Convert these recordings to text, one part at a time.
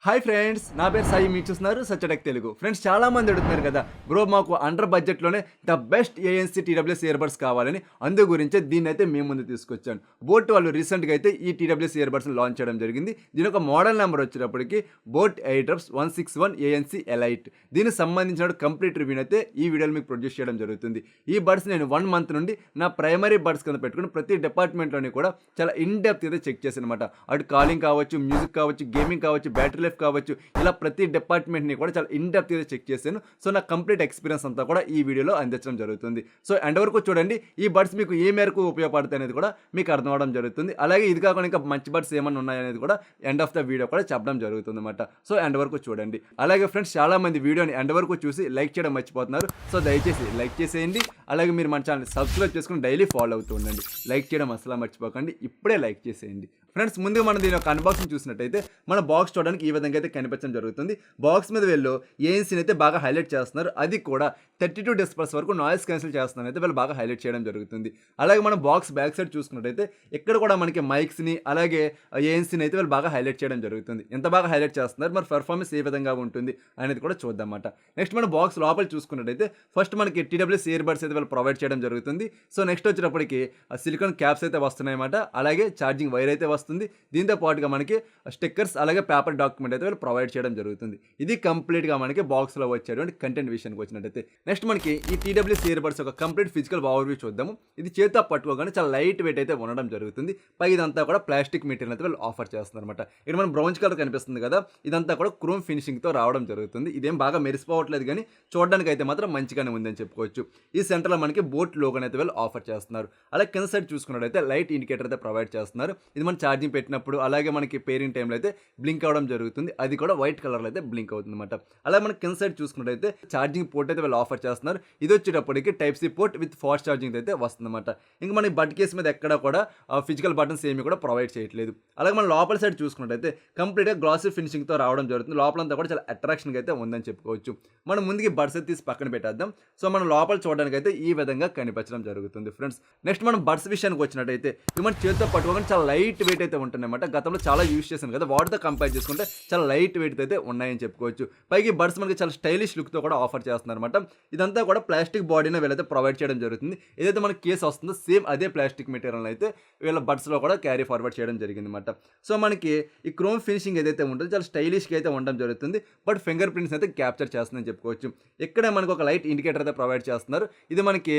Hi friends, నా పేరు సాయి. మీరు చూస్తున్నారు సచ్చటెక్ తెలుగు. ఫ్రెండ్స్, చాలా మంది అడుగుతున్నారు కదా బ్రో, మాకు అండర్ బడ్జెట్లోనే the best ANC TWS earbuds కావాలని. అందు గురించే దీన్ని అయితే మీ ముందు తీసుకొచ్చాను. బోట్ వాళ్ళు రీసెంట్గా అయితే ఈ టీడబ్ల్యూఎస్ ఇయర్బడ్స్ని లాంచ్ చేయడం జరిగింది. దీని ఒక మోడల్ నెంబర్ వచ్చేటప్పటికి బోట్ ఎయిటర్స్ 161 ఏఎన్సీ ఎలైట్. దీనికి సంబంధించిన కంప్లీట్ రివ్యూ అయితే ఈ వీడియోలో మీకు ప్రొడ్యూస్ చేయడం జరుగుతుంది. ఈ బడ్స్ నేను 1 మంత్ నుండి నా ప్రైమరీ బడ్స్ కింద పెట్టుకుని ప్రతి డిపార్ట్మెంట్లోని కూడా చాలా ఇన్ డెప్త్ అయితే చెక్ చేశాను అనమాట. అటు కాలింగ్ కావచ్చు, మ్యూజిక్ కావచ్చు, గేమింగ్ కావచ్చు, బ్యాటరీ లైఫ్ కావచ్చు, ఇలా ప్రతి డిపార్ట్మెంట్ని కూడా చాలా ఇన్ డెప్త్ గా చెక్ చేశాను. సో నా కంప్లీట్ ఎక్స్పీరియన్స్ అంతా కూడా ఈ వీడియోలో అందించడం జరుగుతుంది. సో ఎండ్ వరకు చూడండి. ఈ బడ్స్ మీకు ఏ మేరకు ఉపయోగపడతాయి అనేది కూడా మీకు అర్థం అవడం జరుగుతుంది. అలాగే ఇది కాకుండా ఇంకా మంచి బడ్స్ ఏమన్నా ఉన్నాయనేది కూడా ఎండ్ ఆఫ్ ద వీడియో కూడా చెప్పడం జరుగుతుంది అనమాట. సో ఎండ్ వరకు చూడండి. అలాగే ఫ్రెండ్స్, చాలా మంది వీడియోని ఎండ్ వరకు చూసి లైక్ చేయడం మర్చిపోతున్నారు. సో దయచేసి లైక్ చేసేయండి. అలాగే మీరు మన ఛానల్ సబ్స్క్రైబ్ చేసుకుని డైలీ ఫాలో అవుతూ ఉండండి. లైక్ చేయడం అసలు మర్చిపోకండి. ఇప్పుడే లైక్ చేసేయండి. ఫ్రెండ్స్, ముందుగా మనం దీని యొక్క అన్బాక్సింగ్ చూసినట్టయితే మన బాక్స్ చూడడానికి ఈ విధంగా అయితే కనిపించడం జరుగుతుంది. బాక్స్ మీద వీళ్ళు ఏఎన్సీని అయితే బాగా హైలైట్ చేస్తున్నారు. అది కూడా 32 డెసిబెల్స్ వరకు నాయిస్ క్యాన్సిల్ చేస్తున్నారు అయితే వీళ్ళు బాగా హైలైట్ చేయడం జరుగుతుంది. అలాగే మనం బాక్స్ బ్యాక్ సైడ్ చూసుకున్నట్టయితే ఇక్కడ కూడా మనకి మైక్స్ని అలాగే ఏఎన్సీని అయితే వీళ్ళు బాగా హైలైట్ చేయడం జరుగుతుంది. ఎంత బాగా హైలైట్ చేస్తున్నారు, మరి పర్ఫార్మెన్స్ ఏ విధంగా ఉంటుంది అనేది కూడా చూద్దాం అన్నమాట. నెక్స్ట్ మనం బాక్స్ లోపల చూసుకున్నట్టయితే ఫస్ట్ మనకి టీడబ్ల్యూఎస్ ఇయర్ బడ్స్ అయితే వీళ్ళు ప్రొవైడ్ చేయడం జరుగుతుంది. సో నెక్స్ట్ వచ్చేటప్పటికి సిలికాన్ క్యాప్స్ అయితే వస్తున్నాయి అన్నమాట. అలాగే ఛార్జింగ్ వైర్ అయితే వస్తుంది. దీంతో పాటుగా మనకి స్టిక్కర్స్ అలాగే పేపర్ డాక్యుమెంట్ అయితే వీళ్ళు ప్రొవైడ్ చేయడం జరుగుతుంది. ఇది కంప్లీట్గా మనకి బాక్స్లో వచ్చేటువంటి కంటెంట్ విషయానికి వచ్చినట్టయితే నెక్స్ట్ మనకి ఈ టీడబ్ల్యూఎస్ ఇయర్ బడ్స్ యొక్క కంప్లీట్ ఫిజికల్ ఓవర్వ్యూ చూద్దాము. ఇది చేతితో పట్టుకోగానే చాలా లైట్ వెయిట్ అయితే ఉండడం జరుగుతుంది. పై ఇదంతా కూడా ప్లాస్టిక్ మెటీరియల్ అయితే వీళ్ళు ఆఫర్ చేస్తున్నారు అనమాట. ఇక్కడ మనం బ్రౌన్ కలర్ కనిపిస్తుంది కదా, ఇదంతా కూడా క్రోమ్ ఫినిషింగ్తో రావడం జరుగుతుంది. ఇదేం బాగా మెరిసిపోవట్లేదు కానీ చూడడానికి అయితే మాత్రం మంచిగానే ఉందని చెప్పుకోవచ్చు. ఈ సెంటర్లో మనకి బోట్ లోగోని అయితే వీళ్ళు ఆఫర్ చేస్తున్నారు. అలాగే కింద సైడ్ చూసుకున్నట్టయితే లైట్ ఇండికేటర్ అయితే ప్రొవైడ్ చేస్తున్నారు. ఇది మనం ఛార్జింగ్ పెట్టినప్పుడు అలాగే మనకి పేరింగ్ టైంలో అయితే బ్లింక్ అవడం జరుగుతుంది. అది కూడా వైట్ కలర్లో అయితే బ్లింక్ అవుతుంది అనమాట. అలాగే మనం కింద సైడ్ చూసుకున్నట్టయితే ఛార్జింగ్ పోర్ట్ అయితే వీళ్ళు ఆఫర్ చేస్తున్నారు. ఇది వచ్చేటప్పటికి type C port with fast charging అయితే వస్తుందన్నమాట. ఇంకా మన బట్ కేస్ మీద ఎక్కడ కూడా ఫిజికల్ బటన్స్ ఏమి కూడా ప్రొవైడ్ చేయట్లేదు. అలాగే మన లోపల సైడ్ చూసుకున్నట్టయితే కంప్లీట్గా గ్లాసీ ఫినిషింగ్తో రావడం జరుగుతుంది. లోపలంతా కూడా చాలా అట్రాక్షన్గా అయితే ఉందని చెప్పుకోవచ్చు. మనం ముందుకి బడ్స్ అయితే తీసి పక్కన పెట్టేద్దాం. సో మనం లోపల చూడడానికి అయితే ఈ విధంగా కనిపించడం జరుగుతుంది ఫ్రెండ్స్. నెక్స్ట్ మనం బడ్స్ విషయానికి వచ్చినట్టయితే ఇవి మన చేతితో పట్టుకోగానే చాలా లైట్ వెయిట్ అయితే ఉంటుందన్నమాట. గతంలో చాలా యూస్ చేశాను కదా, వాటితో కంపేర్ చేసుకుంటే చాలా లైట్ వెయిట్ అయితే ఉన్నాయని చెప్పుకోవచ్చు. పైకి బడ్స్ మనకి చాలా స్టైలిష్ లుక్తో కూడా ఆఫర్ చేస్తున్నారు అనమాట. ఇదంతా కూడా ప్లాస్టిక్ బాడీని వీళ్ళైతే ప్రొవైడ్ చేయడం జరుగుతుంది. ఏదైతే మనకి కేసు వస్తుందో సేమ్ అదే ప్లాస్టిక్ మెటీరియల్ అయితే వీళ్ళ బడ్స్లో కూడా క్యారీ ఫార్వర్డ్ చేయడం జరిగింది అనమాట. సో మనకి ఈ క్రోమ్ ఫినిషింగ్ ఏదైతే ఉంటుందో చాలా స్టైలిష్గా అయితే ఉండడం జరుగుతుంది. బట్ ఫింగర్ ప్రింట్స్ అయితే క్యాప్చర్ చేస్తుందని చెప్పుకోవచ్చు. ఇక్కడే మనకు ఒక లైట్ ఇండికేటర్ అయితే ప్రొవైడ్ చేస్తున్నారు. ఇది మనకి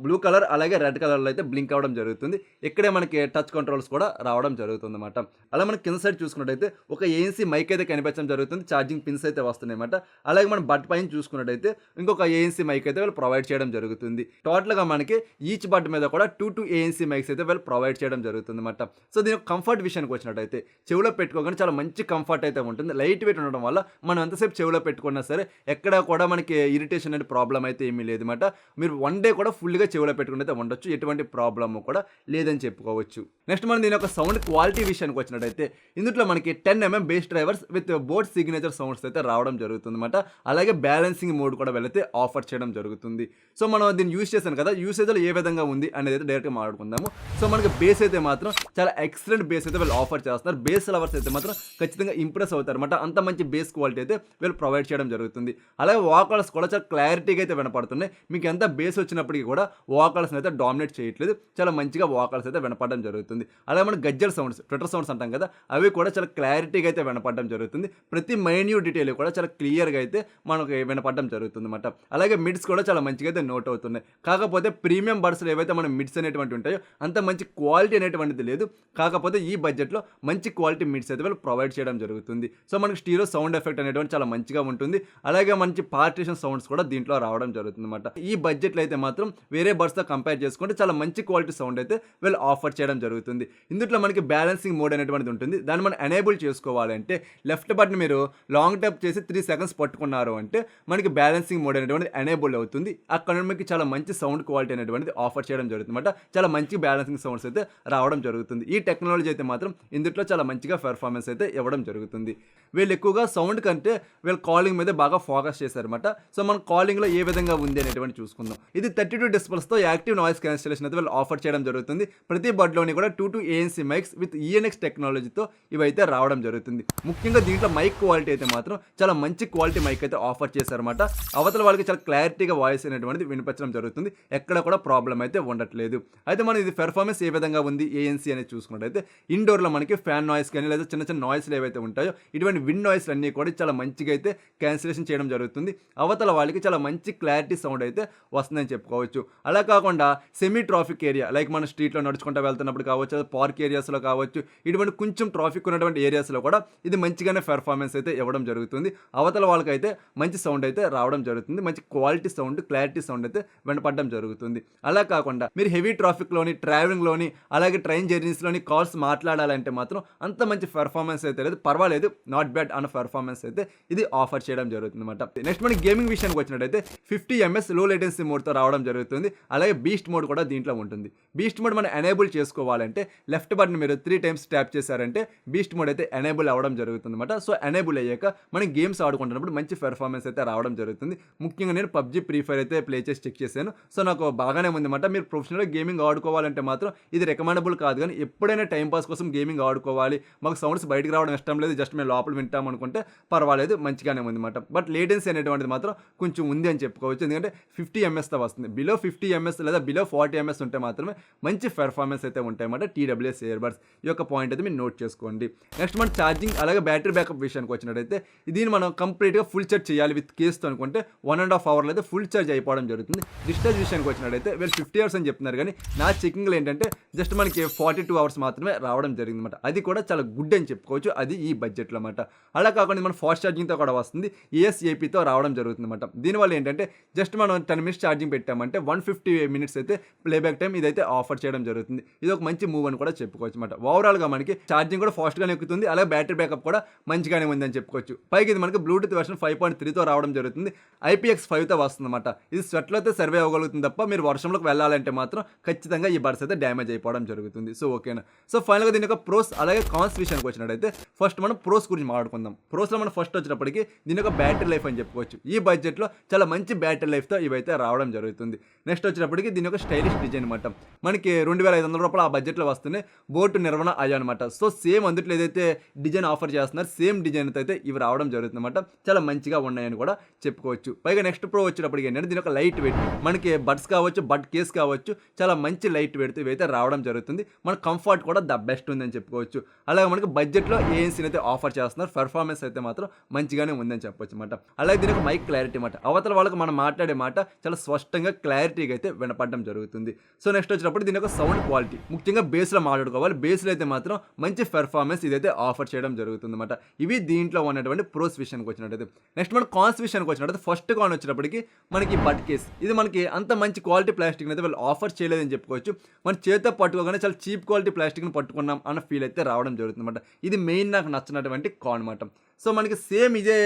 బ్లూ కలర్ అలాగే రెడ్ కలర్లో అయితే బ్లింక్ అవ్వడం జరుగుతుంది. ఇక్కడే మనకి టచ్ కంట్రోల్స్ కూడా రావడం జరుగుతుంది అనమాట. అలా మనం కింద సైడ్ చూసుకున్నట్టయితే ఒక ఏఎన్సీ మైక్ అయితే కనిపించడం జరుగుతుంది. ఛార్జింగ్ పిన్స్ అయితే వస్తున్నాయి అనమాట. అలాగే మనం బట్ పైన చూసుకున్నట్టయితే ఇంకొక ఏఎన్సీ మైక్ అయితే వీళ్ళు ప్రొవైడ్ చేయడం జరుగుతుంది. టోటల్గా మనకి ఈచ్ బట్ మీద కూడా 2 ఏఎన్సీ మైక్స్ అయితే వీళ్ళు ప్రొవైడ్ చేయడం జరుగుతుంది అనమాట. సో దీని కంఫర్ట్ విషయానికి వచ్చినట్టయితే చెవిలో పెట్టుకోగానే చాలా మంచి కంఫర్ట్ అయితే ఉంటుంది. లైట్ వెయిట్ ఉండడం వల్ల మనం ఎంతసేపు చెవిలో పెట్టుకున్నా సరే ఎక్కడ కూడా మనకి ఇరిటేషన్ అనే ప్రాబ్లం అయితే ఏమీ లేదన్నమాట. మీరు 1 డే కూడా ఫుల్గా చెవిలో పెట్టుకుని అయితే ఉండొచ్చు. ఎటువంటి ప్రాబ్లమ్ కూడా లేదని చెప్పుకోవచ్చు. నెక్స్ట్ మనం దీని యొక్క సౌండ్ క్వాలిటీ విషయానికి వచ్చినట్టయితే ఇందులో మనకి 10mm base drivers with boat signature sounds అయితే రావడం జరుగుతుంది అనమాట. అలాగే బ్యాలెన్సింగ్ మోడ్ కూడా వెళితే ఆఫర్ చేయడం జరుగుతుంది. సో మనం దీన్ని యూస్ చేశాను కదా, యూసేజ్లో ఏ విధంగా ఉంది అనేది అయితే డైరెక్ట్గా మాట్లాడుకుందాము. సో మనకి బేస్ అయితే మాత్రం చాలా ఎక్సలెంట్ బేస్ అయితే వీళ్ళు ఆఫర్ చేస్తున్నారు. బేస్ లవర్స్ అయితే మాత్రం ఖచ్చితంగా ఇంప్రెస్ అవుతారు అనమాట. అంత మంచి బేస్ క్వాలిటీ అయితే వీళ్ళు ప్రొవైడ్ చేయడం జరుగుతుంది. అలాగే వాకల్స్ కూడా చాలా క్లారిటీగా అయితే వినపడుతున్నాయి. మీకు ఎంత బేస్ వచ్చినప్పటికీ కూడా వాకల్స్ని అయితే డామినేట్ చేయట్లేదు. చాలా మంచిగా వాకల్స్ అయితే వినపడడం జరుగుతుంది. అలాగే మన గజ్జల్ సౌండ్స్, ట్విట్టర్ సౌండ్స్ అంటాం కదా, అవి కూడా చాలా క్లారిటీగా అయితే వినపడడం జరుగుతుంది. ప్రతి మైన్యూట్ డీటెయిల్ కూడా చాలా క్లియర్గా అయితే మనకు వినపడడం జరుగుతుంది అనమాట. అలాగే మిడ్స్ కూడా చాలా మంచిగా అయితే నోట్ అవుతున్నాయి. కాకపోతే ప్రీమియం బడ్స్లో ఏవైతే మన మిడ్స్ అనేటువంటి ఉంటాయో అంత మంచి క్వాలిటీ అనేటువంటిది లేదు. కాకపోతే ఈ బడ్జెట్లో మంచి క్వాలిటీ మిడ్స్ అయితే వాళ్ళు ప్రొవైడ్ చేయడం జరుగుతుంది. సో మనకి స్టీరియో సౌండ్ ఎఫెక్ట్ అనేటువంటి చాలా మంచిగా ఉంటుంది. అలాగే మంచి పార్టీషన్ సౌండ్స్ కూడా దీంట్లో రావడం జరుగుతుంది అనమాట. ఈ బడ్జెట్లో అయితే మాత్రం వేరే బడ్స్తో కంపేర్ చేసుకుంటే చాలా మంచి క్వాలిటీ సౌండ్ అయితే వీళ్ళు ఆఫర్ చేయడం జరుగుతుంది. ఇందులో మనకి బ్యాలెన్సింగ్ మోడ్ అనేటువంటిది ఉంటుంది. దాన్ని మనం ఎనేబుల్ చేసుకోవాలంటే లెఫ్ట్ బటన్ మీరు లాంగ్ ట్యాప్ చేసి 3 సెకండ్స్ పట్టుకున్నారు అంటే మనకి బ్యాలెన్సింగ్ మోడ్ అనేటువంటిది ఎనేబుల్ అవుతుంది. అక్కడ మనకి చాలా మంచి సౌండ్ క్వాలిటీ అనేటువంటిది ఆఫర్ చేయడం జరుగుతుంది అనమాట. చాలా మంచి బ్యాలెన్సింగ్ సౌండ్స్ అయితే రావడం జరుగుతుంది. ఈ టెక్నాలజీ అయితే మాత్రం ఇందులో చాలా మంచిగా పెర్ఫార్మెన్స్ అయితే ఇవ్వడం జరుగుతుంది. వీళ్ళు ఎక్కువగా సౌండ్ కంటే వీళ్ళు కాలింగ్ మీద బాగా ఫోకస్ చేశారన్నమాట. సో మనం కాలింగ్లో ఏ విధంగా ఉంది అనేటువంటి చూసుకుందాం. ఇది 32 డెసిబెల్స్తో యాక్టివ్ నాయిస్ క్యాన్సిలేషన్ అయితే వీళ్ళు ఆఫర్ చేయడం జరుగుతుంది. ప్రతి బడ్లోని కూడా 2 ఏఎన్సీ మైక్స్ విత్ ఈఎన్ఎక్స్ టెక్నాలజీతో ఇవైతే రావడం జరుగుతుంది. ముఖ్యంగా దీంట్లో మైక్ క్వాలిటీ అయితే మాత్రం చాలా మంచి క్వాలిటీ మైక్ అయితే ఆఫర్ చేశారన్నమాట. అవతల వాళ్ళకి చాలా క్లారిటీగా వాయిస్ అనేటువంటిది వినిపించడం జరుగుతుంది. ఎక్కడ కూడా ప్రాబ్లం అయితే ఉండట్లేదు. అయితే మనం ఇది పెర్ఫార్మెన్స్ ఏ విధంగా ఉంది ఏఎన్సీ అనేది చూసుకున్నట్టయితే ఇండోర్లో మనకి ఫ్యాన్ నాయిస్ కానీ లేదా చిన్న చిన్న నాయిస్లు ఏవైతే ఉంటాయో ఇటువంటి విండ్ నాయిస్లు అన్నీ కూడా చాలా మంచిగా అయితే క్యాన్సిలేషన్ చేయడం జరుగుతుంది. అవతల వాళ్ళకి చాలా మంచి క్లారిటీ సౌండ్ అయితే వస్తుందని చెప్పుకోవచ్చు. అలా కాకుండా సెమీ ట్రాఫిక్ ఏరియా లైక్ మన స్ట్రీట్లో నడుచుకుంటూ వెళ్తున్నప్పుడు కావచ్చు, పార్క్ ఏరియాస్లో కావచ్చు, ఇటువంటి కొంచెం ట్రాఫిక్ ఉన్నటువంటి ఏరియాస్లో కూడా ఇది మంచిగానే పెర్ఫార్మెన్స్ అయితే ఇవ్వడం జరుగుతుంది. అవతల వాళ్ళకైతే మంచి సౌండ్ అయితే రావడం జరుగుతుంది. మంచి క్వాలిటీ సౌండ్, క్లారిటీ సౌండ్ అయితే వినపడడం జరుగుతుంది. అలా కాకుండా మీరు హెవీ ట్రాఫిక్లోని, ట్రావెలింగ్లోని, అలాగే ట్రైన్ జర్నీస్లోని కాల్స్ మాట్లాడాలంటే మాత్రం అంత మంచి పెర్ఫార్మెన్స్ అయితే లేదు. పర్వాలేదు, నాట్ బ్యాడ్ అన్న పెర్ఫార్మెన్స్ అయితే ఇది ఆఫర్ చేయడం జరుగుతుంది అనమాట. నెక్స్ట్ మనకి గేమింగ్ విషయానికి వచ్చినట్టయితే 50 ms లో లేటెన్సీ మోడ్తో రావడం జరుగుతుంది. అలాగే బీస్ట్ మోడ్ కూడా దీంట్లో ఉంటుంది. బీస్ట్ మోడ్ మనం ఎనేబుల్ చేసుకోవాలంటే లెఫ్ట్ బటన్ మీరు 3 times ట్యాప్ చేశారంటే బీస్ట్ మోడ్ అయితే ఎనేబుల్ అవ్వడం జరుగుతుంది అనమాట. సో ఎనేబుల్ అయ్యాక మనం గేమ్స్ ఆడుకుంటున్నప్పుడు మంచి పెర్ఫార్మెన్స్ అయితే రావడం జరుగుతుంది. ముఖ్యంగా నేను పబ్జీ, ఫ్రీ ఫైర్ అయితే ప్లే చేసి చెక్ చేశాను. సో నాకు బాగానే ఉందన్నమాట. మీరు ప్రొఫెషనల్గా గేమింగ్ ఆడుకోవాలంటే మాత్రం ఇది రికమెండబుల్ కాదు, కానీ ఎప్పుడైనా టైంపాస్ కోసం గేమింగ్ ఆడుకోవాలి, మాకు సౌండ్స్ బయటకు రావడం ఇష్టం లేదు, జస్ట్ మేము లోపల వింటాం అనుకుంటే పర్వాలేదు, మంచిగానే ఉందన్నమాట. బట్ లేటెన్సీ అనేటువంటిది మాత్రం కొంచెం ఉంది అని చెప్పుకోవచ్చు. ఎందుకంటే 50 MSతో వస్తుంది. బిలో 50 MS లేదా బిలో 40 MS ఉంటే మాత్రమే మంచి పెర్ఫార్మెన్స్ అయితే ఉంటాయన్నమాట TWS ఇయర్బడ్స్. ఈ యొక్క పాయింట్ అయితే మీరు నోట్ చేసుకోండి. నెక్స్ట్ మన ఛార్జింగ్ అలాగే బ్యాటరీ బ్యాకప్ విషయానికి వచ్చినట్టయితే దీన్ని మనం కంప్లీట్గా ఫుల్ ఛార్జ్ చేయాలి విత్ కేస్తో అనుకుంటే 1.5 hours అయితే ఫుల్ ఛార్జ్ అయిపోవడం జరుగుతుంది. డిశ్చార్జ్ విషయానికి వచ్చినట్టయితే వీళ్ళు 50 hours అని చెప్తున్నారు, కానీ నా చెకింగ్లో ఏంటంటే జస్ట్ మనకి 42 hours మాత్రమే రావడం జరిగింది అనమాట. అది కూడా చాలా గుడ్ అని చెప్పుకోవచ్చు, అది ఈ బడ్జెట్లో అన్నమాట. అలా కాకుండా మనం ఫాస్ట్ ఛార్జింగ్తో కూడా వస్తుంది, ESAPతో రావడం జరుగుతుంది అనమాట. దీనివల్ల ఏంటంటే జస్ట్ మనం 10 minutes ఛార్జింగ్ పెట్టామంటే 150 minutes అయితే ప్లేబ్యాక్ టైం ఇదైతే ఆఫర్ చేయడం జరుగుతుంది. ఇది ఒక మంచి మూవ్ అని కూడా చెప్పుకోవచ్చు అనమాట. ఓవరాల్గా మనకి ఛార్జింగ్ కూడా ఫాస్ట్గానే ఎక్కుతుంది, అలాగే బ్యాటరీ బ్యాకప్ కూడా మంచిగానే ఉందని చెప్పుకోవచ్చు. పైకి ఇది మనకి బ్లూటూత్ వెర్షన్ 5.3తో రావడం జరుగుతుంది. IPX5తో వస్తుంది అనమాట. ఇది స్వెట్లో అయితే సర్వే అవ్వగలుగుతుంది తప్ప మీరు వర్షంలోకి వెళ్ళాలంటే మాత్రం ఖచ్చితంగా ఈ బడ్స్ అయితే డ్యామేజ్ అయిపోవడం జరుగుతుంది. సో ఓకేనా. సో ఫైనల్గా దీని యొక్క ప్రోస్ అలాగే కాన్స్ విషయానికి వచ్చినట్టయితే ఫస్ట్ మనం ప్రోస్ గురించి మాట్లాడుకుందాం. ప్రోస్లో మనం ఫస్ట్ వచ్చినప్పటికీ దీని యొక్క బ్యాటరీ లైఫ్ అని చెప్పుకోవచ్చు. ఈ బడ్జెట్లో చాలా మంచి బ్యాటరీ లైఫ్తో ఇవైతే రావడం జరుగుతుంది. నెక్స్ట్ వచ్చినప్పటికీ దీని యొక్క స్టైలిష్ డిజైన్ అనమాట. మనకి 2500 రూపాయలు ఆ బడ్జెట్లో వస్తున్నాయి. బోట్ నిర్వహణ అయ్యా అనమాట. సో సేమ్ అందుట్లో ఏదైతే డిజైన్ ఆఫర్ చేస్తున్నారు సేమ్ డిజైన్తో అయితే ఇవి రావడం జరుగుతుంది అనమాట. చాలా మంచిగా ఉన్నాయని కూడా చెప్పుకోవచ్చు. పైగా నెక్స్ట్ ప్రో వచ్చేటప్పటికి ఏంటంటే దీని యొక్క లైట్ వెయిట్, మనకి బడ్స్ కావచ్చు, బడ్ కేస్ కావచ్చు, చాలా మంచి లైట్ వెయిట్తో ఇవైతే రావడం జరుగుతుంది. మన కంఫర్ట్ కూడా ద బెస్ట్ ఉందని చెప్పుకోవచ్చు. అలాగే మనకి బడ్జెట్లో ఏఎన్సీని అయితే ఆఫర్ చేస్తున్నారు. పెర్ఫార్మెన్స్ అయితే మాత్రం మంచిగానే ఉందని చెప్పొచ్చు అనమాట. అలాగే దీని యొక్క మైక్ క్లారిటీ మాట, అవతల వాళ్ళకి మనం మాట్లాడే మాట చాలా స్పష్టంగా క్లారిటీగా అయితే వినపడడం జరుగుతుంది. సో నెక్స్ట్ వచ్చినప్పుడు దీని యొక్క సౌండ్ క్వాలిటీ, ముఖ్యంగా బేస్లో మాట్లాడుకోవాలి. బేస్లో అయితే మాత్రం మంచి పెర్ఫార్మెన్స్ ఇదైతే ఆఫర్ చేయడం జరుగుతుంది అనమాట. ఇవి దీంట్లో ఉన్నటువంటి ప్రోస్ విషయానికి వచ్చినట్టయితే. నెక్స్ట్ మన కాన్స్ విషయానికి వచ్చినట్టయితే ఫస్ట్ కాన్ వచ్చినప్పటికీ మనకి బడ్ కేస్, ఇది మనకి అంత మంచి క్వాలిటీ ప్లాస్టిక్ అయితే వాళ్ళు ఆఫర్ చేయలేదని చెప్పుకోవచ్చు. మన చేతితో పట్టుకోగానే చాలా చీప్ క్వాలిటీ ప్లాస్టిక్ని పట్టుకున్నాం అన్న ఫీల్ అయితే రావడం జరుగుతుంది అనమాట. ఇది మెయిన్ నాకు నచ్చినటువంటి కాన్ అనమాట. సో మనకి సేమ్ ఇదే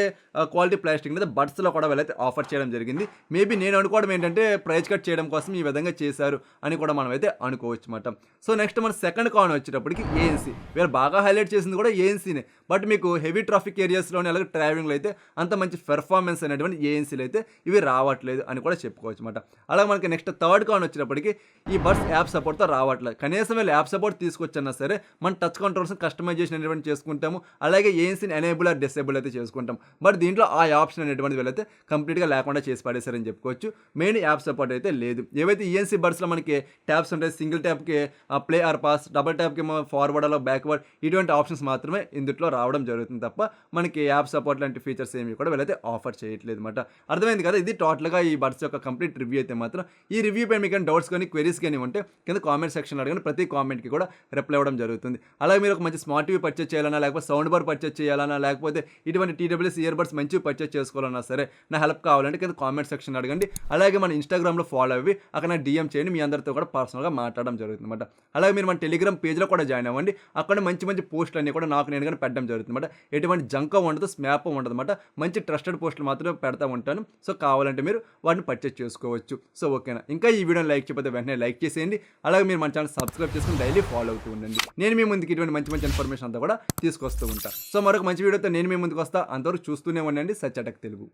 క్వాలిటీ ప్లాస్టిక్ మీద బడ్స్లో కూడా వీళ్ళైతే ఆఫర్ చేయడం జరిగింది. మేబీ నేను అనుకోవడం ఏంటంటే ప్రైస్ కట్ చేయడం కోసం ఈ విధంగా చేశారు అని కూడా మనం అయితే అనుకోవచ్చు అనమాట. సో నెక్స్ట్ మన సెకండ్ కాన్ వచ్చేటప్పటికి ఏఎన్సీ. వీళ్ళు బాగా హైలైట్ చేసింది కూడా ఏఎన్సీనే. బట్ మీకు హెవీ ట్రాఫిక్ ఏరియాస్లోనే అలాగే ట్రావెలింగ్లో అయితే అంత మంచి పెర్ఫార్మెన్స్ అనేటువంటి ఏఎన్సీలు అయితే ఇవి రావట్లేదు అని కూడా చెప్పుకోవచ్చు అనమాట. అలాగే మనకి నెక్స్ట్ థర్డ్ కాన్ వచ్చేటప్పటికి ఈ బడ్స్ యాప్ సపోర్ట్తో రావట్లేదు. కనీసం వీళ్ళు యాప్ సపోర్ట్ తీసుకొచ్చన్నా సరే మన టచ్ కంట్రోల్స్ కస్టమైజేషన్ అనేటువంటి చేసుకుంటాము, అలాగే ఏఎన్సీని ఎనేబుల్ డిసేబుల్ అయితే చేసుకుంటాం. బట్ దీంట్లో ఆ ఆప్షన్ అనేటువంటి వీళ్ళైతే కంప్లీట్గా లేకుండా చేసి పడేశారని చెప్పుకోవచ్చు. మెయిన్ యాప్ సపోర్ట్ అయితే లేదు. ఏవైతే ఈఎన్సీ బడ్స్లో మనకి ట్యాప్స్ ఉంటాయి, సింగిల్ ట్యాప్కి ప్లే ఆర్ పాస్, డబుల్ ట్యాప్కి ఫార్వర్డ్ అలా బ్యాక్వర్డ్, ఇటువంటి ఆప్షన్స్ మాత్రమే ఇందులో రావడం జరుగుతుంది తప్ప మనకి యాప్ సపోర్ట్ లాంటి ఫీచర్స్ ఏమి కూడా వీళ్ళైతే ఆఫర్ చేయట్లేదు అనమాట. అర్థమైంది కదా. ఇది టోటల్గా ఈ బడ్స్ యొక్క కంప్లీట్ రివ్యూ అయితే మాత్రం. ఈ రివ్యూ పై మీకు డౌట్స్ కానీ క్వెరీస్ కానీ ఉంటే కింద కామెంట్ సెక్షన్లో అడగండి. ప్రతి కామెంట్కి కూడా రిప్లై ఇవ్వడం జరుగుతుంది. అలాగే మీరు ఒక మంచి స్మార్ట్ టీవీ పర్చేస్ చేయాలన్నా, లేకపోతే సౌండ్ బార్ పర్చేస్ చేయాలన్నా, లేకపోతే ఇటువంటి TWS ఇయర్బడ్స్ మంచివి పర్చేస్ చేసుకోవాలన్నా సరే నా హెల్ప్ కావాలంటే కింద కామెంట్ సెక్షన్ అడగండి. అలాగే మన ఇన్స్టాగ్రామ్లో ఫాలో అవ్వి అక్కడ నాకు DM చేయండి. మీ అందరితో కూడా పర్సనల్గా మాట్లాడడం జరుగుతుంది అనమాట. అలాగే మీరు మన టెలిగ్రామ్ పేజ్లో కూడా జాయిన్ అవ్వండి. అక్కడ మంచి మంచి పోస్టులు అన్నీ కూడా నాకు నేను కానీ పెట్టడం జరుగుతుంది అనమాట. ఎటువంటి జంక ఉండదు, స్మాప్ ఉండదు అనమాట. మంచి ట్రస్టెడ్ పోస్టులు మాత్రమే పెడతా ఉంటాను. సో కావాలంటే మీరు వాటిని పర్చేస్ చేసుకోవచ్చు. సో ఓకేనా. ఇంకా ఈ వీడియోని లైక్ చేయకపోతే వెంటనే లైక్ చేసేయండి. అలాగే మీరు మన ఛానల్ సబ్స్క్రైబ్ చేసుకుని డైలీ ఫాలో అవుతూ ఉండండి. నేను మీ ముందుకి ఇటువంటి మంచి మంచి ఇన్ఫర్మేషన్ అంతా కూడా తీసుకొస్తూ ఉంటాను. సో మరొక మంచి వీడియోతో నేను మీ ముందుకు వస్తా. అంతవరకు చూస్తూనే ఉండండి సచ్ టెక్ తెలుగు.